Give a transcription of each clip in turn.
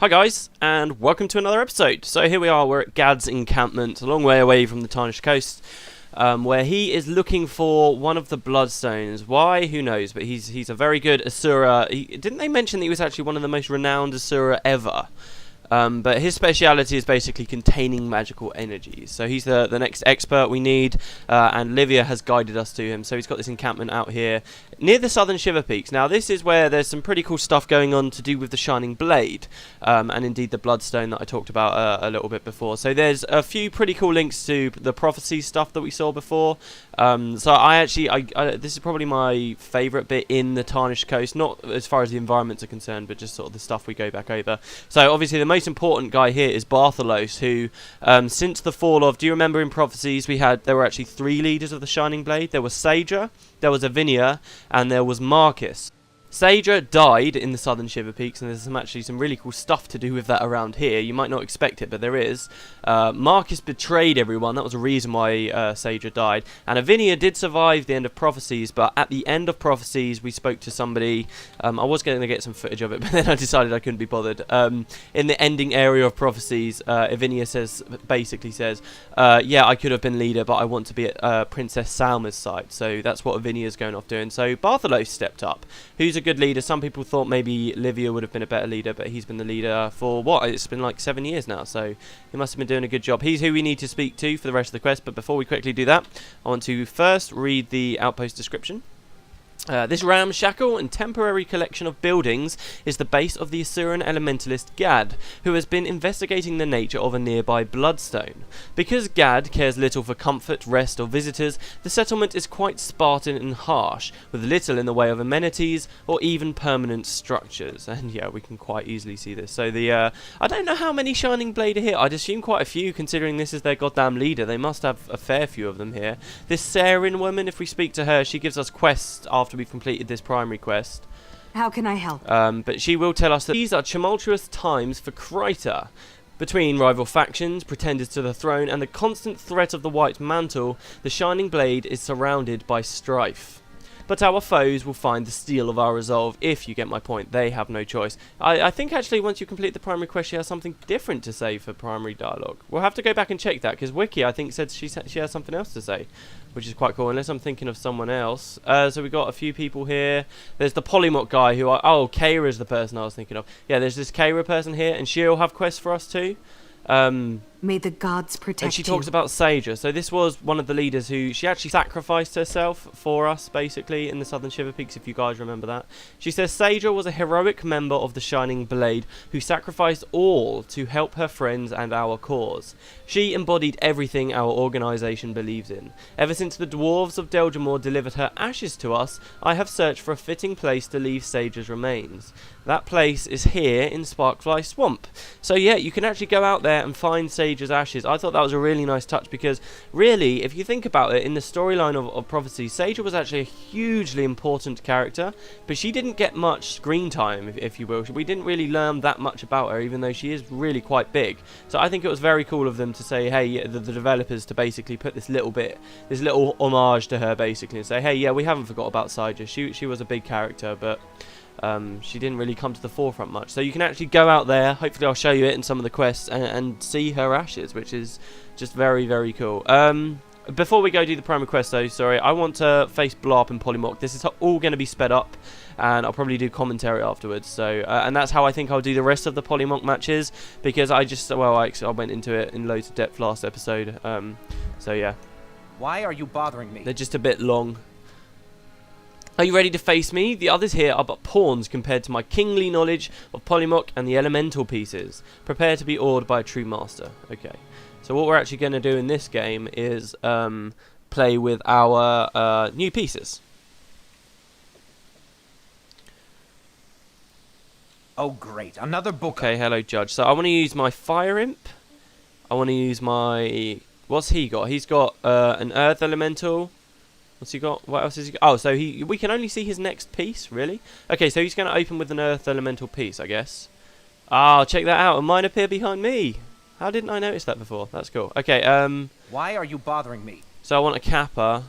Hi guys, and welcome to another episode. So here we are, we're at Gadd's encampment, a long way away from the Tarnished Coast, where he is looking for one of the Bloodstones. Why? Who knows, but he's a very good Asura. Didn't they mention that he was actually one of the most renowned Asura ever? But his speciality is basically containing magical energies. So he's the next expert we need, and Livia has guided us to him. So he's got this encampment out here near the southern Shiver Peaks. Now this is where there's some pretty cool stuff going on to do with the Shining Blade, and indeed the Bloodstone that I talked about a little bit before. So there's a few pretty cool links to the prophecy stuff that we saw before. So I this is probably my favourite bit in the Tarnished Coast, not as far as the environments are concerned, but just sort of the stuff we go back over. So obviously the most important guy here is Bartholos, who since the fall of, do you remember in prophecies there were actually 3 leaders of the Shining Blade? There was Sager, there was Avinia, and there was Marcus. Sager died in the southern Shiver Peaks, and there's actually some really cool stuff to do with that around here. You might not expect it, but there is. Marcus betrayed everyone. That was a reason why Sager died. And Avinia did survive the end of Prophecies, but at the end of Prophecies, we spoke to somebody. I was going to get some footage of it, but then I decided I couldn't be bothered. In the ending area of Prophecies, Avinia basically says, yeah, I could have been leader, but I want to be at Princess Salma's side. So that's what Avinia's going off doing. So Bartholos stepped up. Who's a good leader? Some people thought maybe Livia would have been a better leader, but he's been the leader for what? It's been like 7 years now, so he must have been doing a good job. He's who we need to speak to for the rest of the quest, but before we quickly do that, I want to first read the outpost description. This ramshackle and temporary collection of buildings is the base of the Asuran elementalist Gadd, who has been investigating the nature of a nearby bloodstone. Because Gadd cares little for comfort, rest or visitors, the settlement is quite Spartan and harsh, with little in the way of amenities or even permanent structures. And yeah, we can quite easily see this. So I don't know how many Shining Blade are here. I'd assume quite a few, considering this is their goddamn leader. They must have a fair few of them here. This Sarin woman, if we speak to her, she gives us quests after we've completed this primary quest. How can I help? But she will tell us that these are tumultuous times for Kryta. Between rival factions, pretenders to the throne, and the constant threat of the White Mantle, the Shining Blade is surrounded by strife. But our foes will find the steel of our resolve, if you get my point. They have no choice. I think actually once you complete the primary quest, she has something different to say for primary dialogue. We'll have to go back and check that, because Wiki, I think, said she has something else to say, which is quite cool, unless I'm thinking of someone else. So we've got a few people here. There's the Polymok guy who Kaira's the person I was thinking of. Yeah, there's this Kaira person here, and she'll have quests for us too. May the gods protect you. And she talks about Sager. So this was one of the leaders who she actually sacrificed herself for us, basically, in the southern Shiver Peaks, if you guys remember that. She says Sager was a heroic member of the Shining Blade who sacrificed all to help her friends and our cause. She embodied everything our organisation believes in. Ever since the dwarves of Deljamor delivered her ashes to us, I have searched for a fitting place to leave Sager's remains. That place is here in Sparkfly Swamp. So yeah, you can actually go out there and find Sager's ashes. I thought that was a really nice touch, because really, if you think about it, in the storyline of Prophecy, Sager was actually a hugely important character, but she didn't get much screen time, if you will. We didn't really learn that much about her, even though she is really quite big. So I think it was very cool of them to say, hey, the developers to basically put this little homage to her, basically, and say, hey, yeah, we haven't forgot about Sager. She was a big character, but she didn't really come to the forefront much. So you can actually go out there, hopefully I'll show you it in some of the quests, and see her ashes, which is just very, very cool. Before we go do the primary quest though, sorry, I want to face Blarp and Polymok. This is all going to be sped up, and I'll probably do commentary afterwards. So, and that's how I think I'll do the rest of the Polymok matches, because I went into it in loads of depth last episode. So yeah. Why are you bothering me? They're just a bit long. Are you ready to face me? The others here are but pawns compared to my kingly knowledge of Polymok and the elemental pieces. Prepare to be awed by a true master. Okay. So what we're actually going to do in this game is play with our new pieces. Oh great, another book. Okay, hello Judge. So I want to use my Fire Imp. I want to use my... What's he got? He's got an Earth Elemental. What's he got? What else has he got? Oh, so we can only see his next piece, really? Okay, so he's going to open with an Earth Elemental piece, I guess. Ah, check that out. And mine appear behind me. How didn't I notice that before? That's cool. Okay, Why are you bothering me? So I want a Kappa,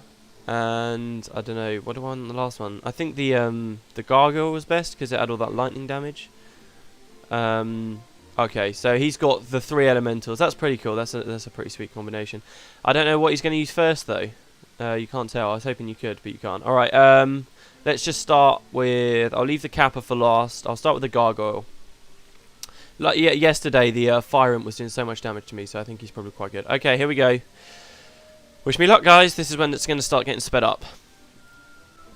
and I don't know, what do I want the last one? I think the Gargoyle was best, because it had all that lightning damage. Okay, so he's got the 3 elementals. That's pretty cool. That's a pretty sweet combination. I don't know what he's going to use first, though. You can't tell. I was hoping you could, but you can't. All right, let's just start with... I'll leave the Kappa for last. I'll start with the Gargoyle. Like yesterday, the Fire Imp was doing so much damage to me, so I think he's probably quite good. Okay, here we go. Wish me luck, guys. This is when it's going to start getting sped up.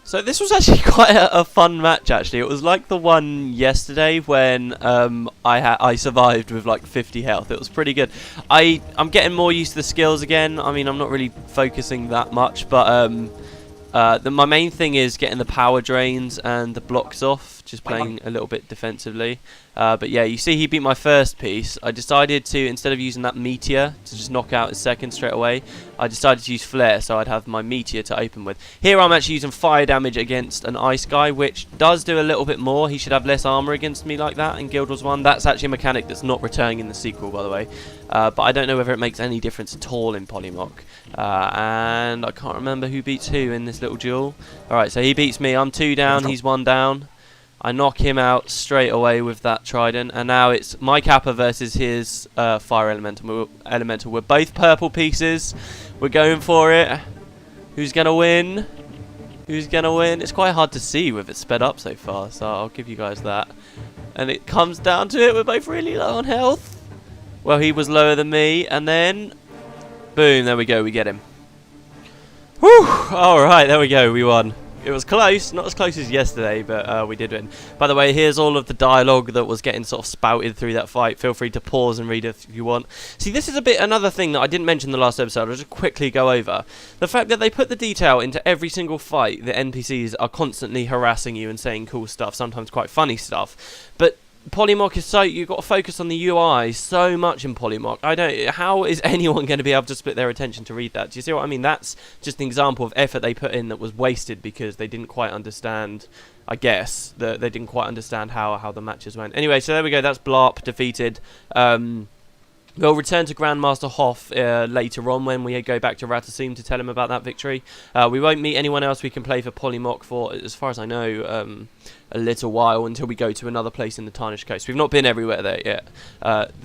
So this was actually quite a fun match, actually. It was like the one yesterday when I survived with like 50 health. It was pretty good. I'm getting more used to the skills again. I mean, I'm not really focusing that much, but my main thing is getting the power drains and the blocks off, just playing a little bit defensively. But yeah, you see he beat my first piece. I decided to, instead of using that meteor to just knock out his second straight away, I decided to use flare, so I'd have my meteor to open with. Here I'm actually using fire damage against an ice guy, which does do a little bit more. He should have less armor against me like that in Guild Wars 1. That's actually a mechanic that's not returning in the sequel, by the way. But I don't know whether it makes any difference at all in Polymock. And I can't remember who beats who in this little duel. Alright, so he beats me. I'm 2 down, he's 1 down. I knock him out straight away with that trident, and now it's my Kappa versus his fire elemental. We're both purple pieces. We're going for it. Who's gonna win? Who's gonna win? It's quite hard to see with it sped up so far, so I'll give you guys that. And it comes down to it. We're both really low on health. Well, he was lower than me, and then boom, there we go. We get him. Whew! All right, there we go. We won. It was close, not as close as yesterday, but we did win. By the way, here's all of the dialogue that was getting sort of spouted through that fight. Feel free to pause and read it if you want. See, this is another thing that I didn't mention in the last episode. I'll just quickly go over. The fact that they put the detail into every single fight. The NPCs are constantly harassing you and saying cool stuff, sometimes quite funny stuff. But Polymock is so, you've got to focus on the UI so much in Polymock. How is anyone going to be able to split their attention to read that? Do you see what I mean? That's just an example of effort they put in that was wasted because they didn't quite understand, I guess, they didn't quite understand how the matches went. Anyway, so there we go, that's Blarp defeated. We'll return to Grandmaster Hoff later on when we go back to Ratassim to tell him about that victory. We won't meet anyone else we can play for Polymock for, as far as I know, a little while until we go to another place in the Tarnished Coast. We've not been everywhere there yet, but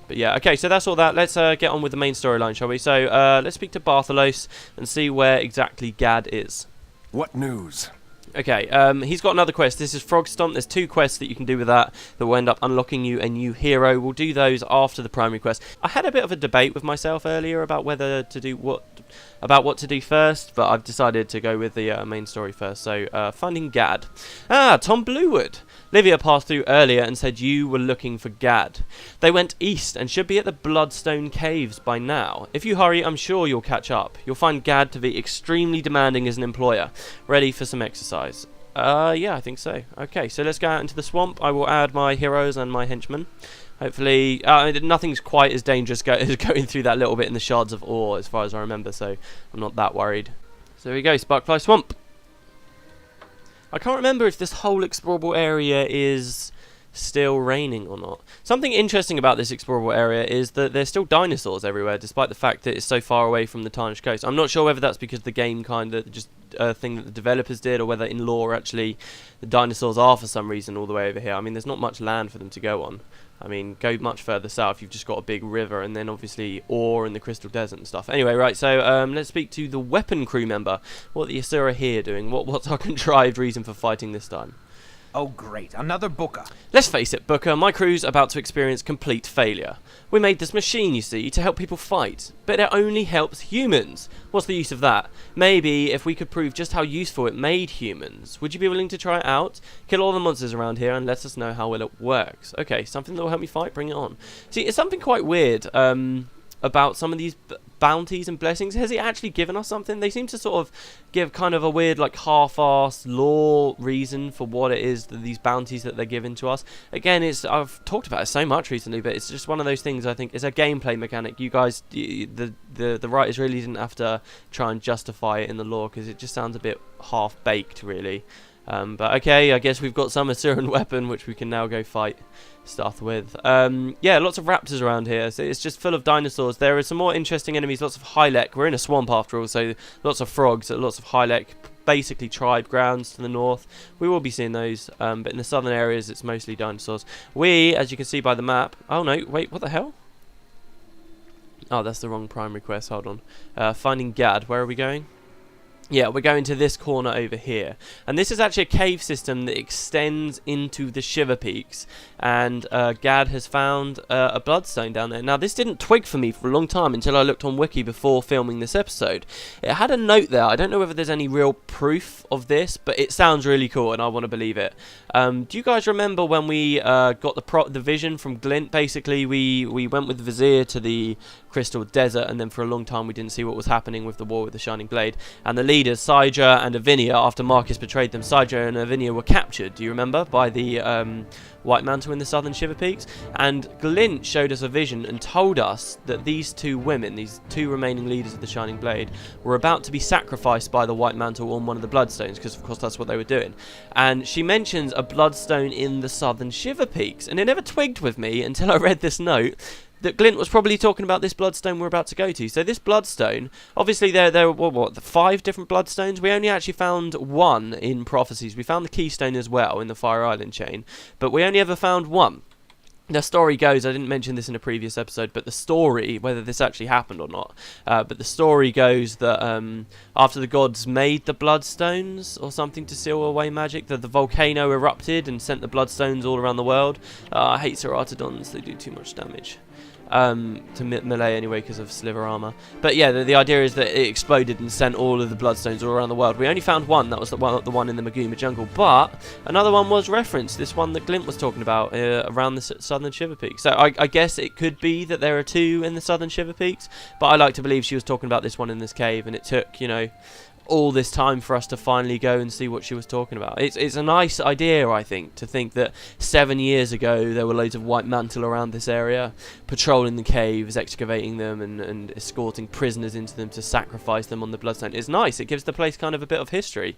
yeah. Okay, so that's all that. Let's get on with the main storyline, shall we? So let's speak to Bartholos and see where exactly Gadd is. What news? Okay, he's got another quest. This is Frog Stomp. There's 2 quests that you can do with that will end up unlocking you a new hero. We'll do those after the primary quest. I had a bit of a debate with myself earlier about whether to do what to do first, but I've decided to go with the main story first. So, finding Gadd. Tom Bluewood. Livia passed through earlier and said you were looking for Gadd. They went east and should be at the Bloodstone Caves by now. If you hurry, I'm sure you'll catch up. You'll find Gadd to be extremely demanding as an employer. Ready for some exercise? Yeah, I think so. Okay, so let's go out into the swamp. I will add my heroes and my henchmen. Hopefully, nothing's quite as dangerous as going through that little bit in the Shards of Ore, as far as I remember, so I'm not that worried. So here we go, Sparkfly Swamp. I can't remember if this whole explorable area is still raining or not. Something interesting about this explorable area is that there's still dinosaurs everywhere, despite the fact that it's so far away from the Tarnished Coast. I'm not sure whether that's because the game kind of just thing that the developers did, or whether in lore actually the dinosaurs are for some reason all the way over here. I mean, there's not much land for them to go on. I mean, go much further south, you've just got a big river, and then obviously ore and the Crystal Desert and stuff. Anyway, right, so let's speak to the weapon crew member. What are the Asura here doing? What's our contrived reason for fighting this time? Oh, great. Another Booker. Let's face it, Booker, my crew's about to experience complete failure. We made this machine, you see, to help people fight, but it only helps humans. What's the use of that? Maybe if we could prove just how useful it made humans. Would you be willing to try it out? Kill all the monsters around here and let us know how well it works. Okay, something that will help me fight, bring it on. See, it's something quite weird about some of these bounties and blessings. Has he actually given us something? They seem to sort of give kind of a weird, like, half-assed lore reason for what it is, that these bounties that they're giving to us. Again, I've talked about it so much recently, but it's just one of those things. I think it's a gameplay mechanic. You guys, the writers really didn't have to try and justify it in the lore, because it just sounds a bit half-baked, really. But okay, I guess we've got some Asuran weapon which we can now go fight stuff with. Yeah, lots of raptors around here, so it's just full of dinosaurs. There are some more interesting enemies, lots of Hylek. We're in a swamp after all, so lots of frogs, lots of Hylek, basically tribe grounds to the north. We will be seeing those, but in the southern areas it's mostly dinosaurs. We, as you can see by the map... Oh no, wait, what the hell? Oh, that's the wrong primary quest, hold on. Finding Gadd, where are we going? Yeah, we're going to this corner over here. And this is actually a cave system that extends into the Shiver Peaks. And Gadd has found a bloodstone down there. Now, this didn't twig for me for a long time until I looked on Wiki before filming this episode. It had a note there. I don't know whether there's any real proof of this, but it sounds really cool and I want to believe it. Do you guys remember when we got the vision from Glint? Basically, we went with the Vizier to the Crystal Desert, and then for a long time we didn't see what was happening with the war with the Shining Blade. And the leaders, Saija and Avinia, after Marcus betrayed them, Saija and Avinia were captured, do you remember, by the White Mantle in the southern Shiver Peaks? And Glint showed us a vision and told us that these two women, these two remaining leaders of the Shining Blade, were about to be sacrificed by the White Mantle on one of the Bloodstones, because of course that's what they were doing. And she mentions a Bloodstone in the southern Shiver Peaks, and it never twigged with me until I read this note that Glint was probably talking about this bloodstone we're about to go to. So this bloodstone, obviously there were the 5 different bloodstones. We only actually found one in Prophecies. We found the Keystone as well in the Fire Island chain, but we only ever found one. The story goes, I didn't mention this in a previous episode, but the story, whether this actually happened or not, but the story goes that after the gods made the bloodstones or something to seal away magic, that the volcano erupted and sent the bloodstones all around the world. I hate Ceratodons, they do too much damage. To melee anyway because of sliver armor. But yeah, the idea is that it exploded and sent all of the bloodstones all around the world. We only found one, that was the one in the Maguma jungle, but another one was referenced, this one that Glint was talking about around the southern Shiver Peaks. So I guess it could be that there are 2 in the southern Shiver Peaks, but I like to believe she was talking about this one in this cave, and it took, you know, all this time for us to finally go and see what she was talking about. It's a nice idea, I think, to think that 7 years ago there were loads of White Mantle around this area, patrolling the caves, excavating them, and escorting prisoners into them to sacrifice them on the Bloodstone. It's nice. It gives the place kind of a bit of history.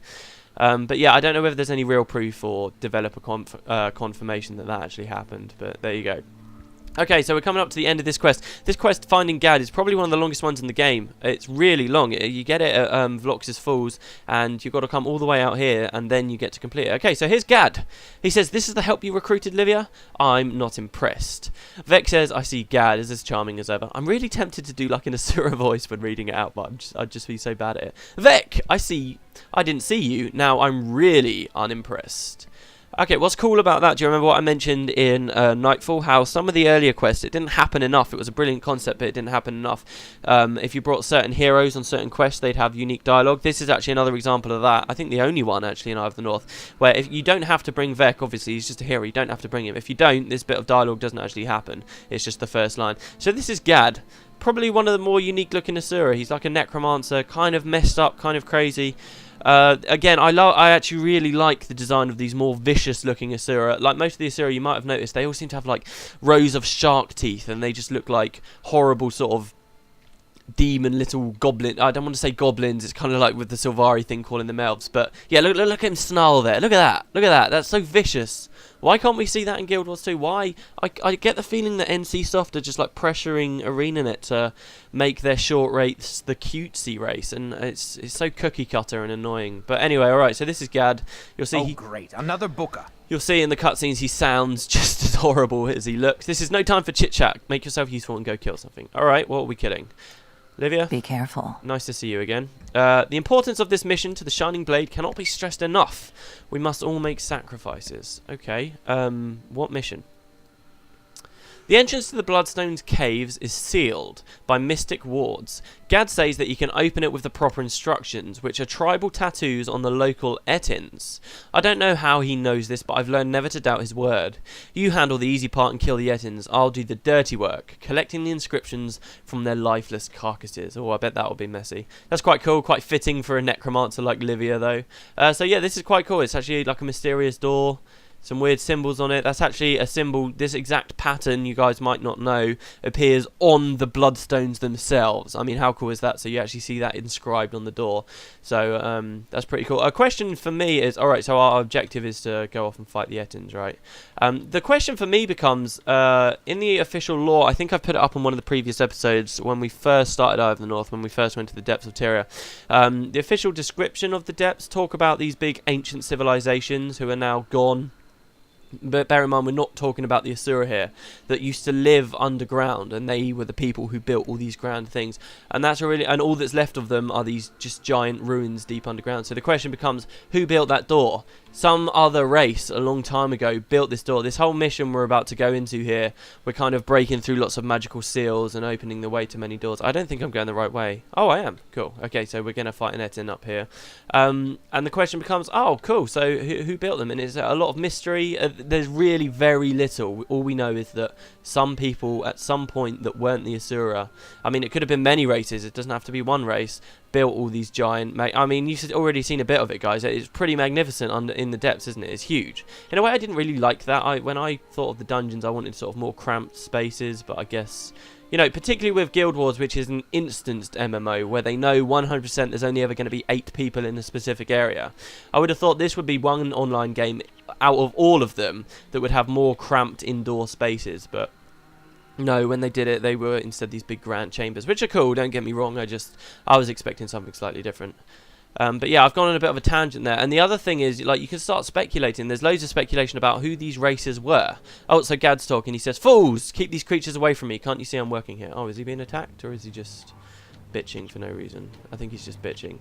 But yeah, I don't know whether there's any real proof or developer confirmation that actually happened, but there you go. Okay, so we're coming up to the end of this quest. This quest, Finding Gadd, is probably one of the longest ones in the game. It's really long. You get it at Vlox's Falls, and you've got to come all the way out here, and then you get to complete it. Okay, so here's Gadd. He says, "This is the help you recruited, Livia? I'm not impressed." Vec says, "I see Gadd is as charming as ever." I'm really tempted to do like an Asura voice when reading it out, but I'd just be so bad at it. "Vec, I didn't see you. Now I'm really unimpressed." Okay, what's cool about that, do you remember what I mentioned in Nightfall? How some of the earlier quests, it didn't happen enough. It was a brilliant concept, but it didn't happen enough. If you brought certain heroes on certain quests, they'd have unique dialogue. This is actually another example of that. I think the only one, actually, in Eye of the North, where if you don't have to bring Vec, obviously, he's just a hero. You don't have to bring him. If you don't, this bit of dialogue doesn't actually happen. It's just the first line. So this is Gadd. Probably one of the more unique looking Asura. He's like a necromancer, kind of messed up, kind of crazy. Again, I actually really like the design of these more vicious looking Asura. Like most of the Asura, you might have noticed, they all seem to have like rows of shark teeth, and they just look like horrible sort of demon little goblin. I don't want to say goblins, it's kind of like with the Sylvari thing calling them elves, but yeah, look at him snarl there. Look at that, that's so vicious. Why can't we see that in Guild Wars 2? Why? I get the feeling that NCSoft are just like pressuring Arenanet to make their short race the cutesy race, and it's so cookie cutter and annoying. But anyway, alright, so this is Gadd. You'll see great, another booker. You'll see in the cutscenes he sounds just as horrible as he looks. This is no time for chit chat. Make yourself useful and go kill something. Alright, what are we killing? Livia? Be careful. Nice to see you again. The importance of this mission to the Shining Blade cannot be stressed enough. We must all make sacrifices. Okay, what mission? The entrance to the Bloodstone's caves is sealed by mystic wards. Gadd says that you can open it with the proper instructions, which are tribal tattoos on the local Ettins. I don't know how he knows this, but I've learned never to doubt his word. You handle the easy part and kill the Ettins. I'll do the dirty work, collecting the inscriptions from their lifeless carcasses. Oh, I bet that'll be messy. That's quite cool, quite fitting for a necromancer like Livia, though. So yeah, this is quite cool. It's actually like a mysterious door. some weird symbols on it. That's actually a symbol. This exact pattern, you guys might not know, appears on the bloodstones themselves. I mean, how cool is that? So you actually see that inscribed on the door. So that's pretty cool. A question for me is, alright, so our objective is to go off and fight the Ettins, right? The question for me becomes, in the official lore, I think I've put it up on one of the previous episodes when we first started Eye of the North, when we first went to the depths of Tyria. The official description of the depths talk about these big ancient civilizations who are now gone. But bear in mind, we're not talking about the Asura here, that used to live underground, and they were the people who built all these grand things. And that's a really, and all that's left of them are these just giant ruins deep underground. So the question becomes, who built that door? Some other race a long time ago built this door. This whole mission we're about to go into here, we're kind of breaking through lots of magical seals and opening the way to many doors. I don't think I'm going the right way. Oh, I am. Cool. Okay, so we're going to fight an Ettin up here. And the question becomes, oh, cool, so who built them? And it's a lot of mystery. There's really very little. All we know is that some people at some point that weren't the Asura, I mean, it could have been many races, it doesn't have to be one race, built all these giant... I mean, you've already seen a bit of it, guys. It's pretty magnificent in the depths, isn't it? It's huge. In a way, I didn't really like that. When I thought of the dungeons, I wanted sort of more cramped spaces, but I guess... You know, particularly with Guild Wars, which is an instanced MMO, where they know 100% there's only ever going to be 8 people in a specific area. I would have thought this would be one online game out of all of them that would have more cramped indoor spaces, but... No, when they did it, they were instead these big grand chambers, which are cool, don't get me wrong, I was expecting something slightly different. But yeah, I've gone on a bit of a tangent there. And the other thing is, like, you can start speculating. There's loads of speculation about who these races were. Oh, so Gadd's talking. He says, "Fools, keep these creatures away from me. Can't you see I'm working here?" Oh, is he being attacked, or is he just bitching for no reason? I think he's just bitching.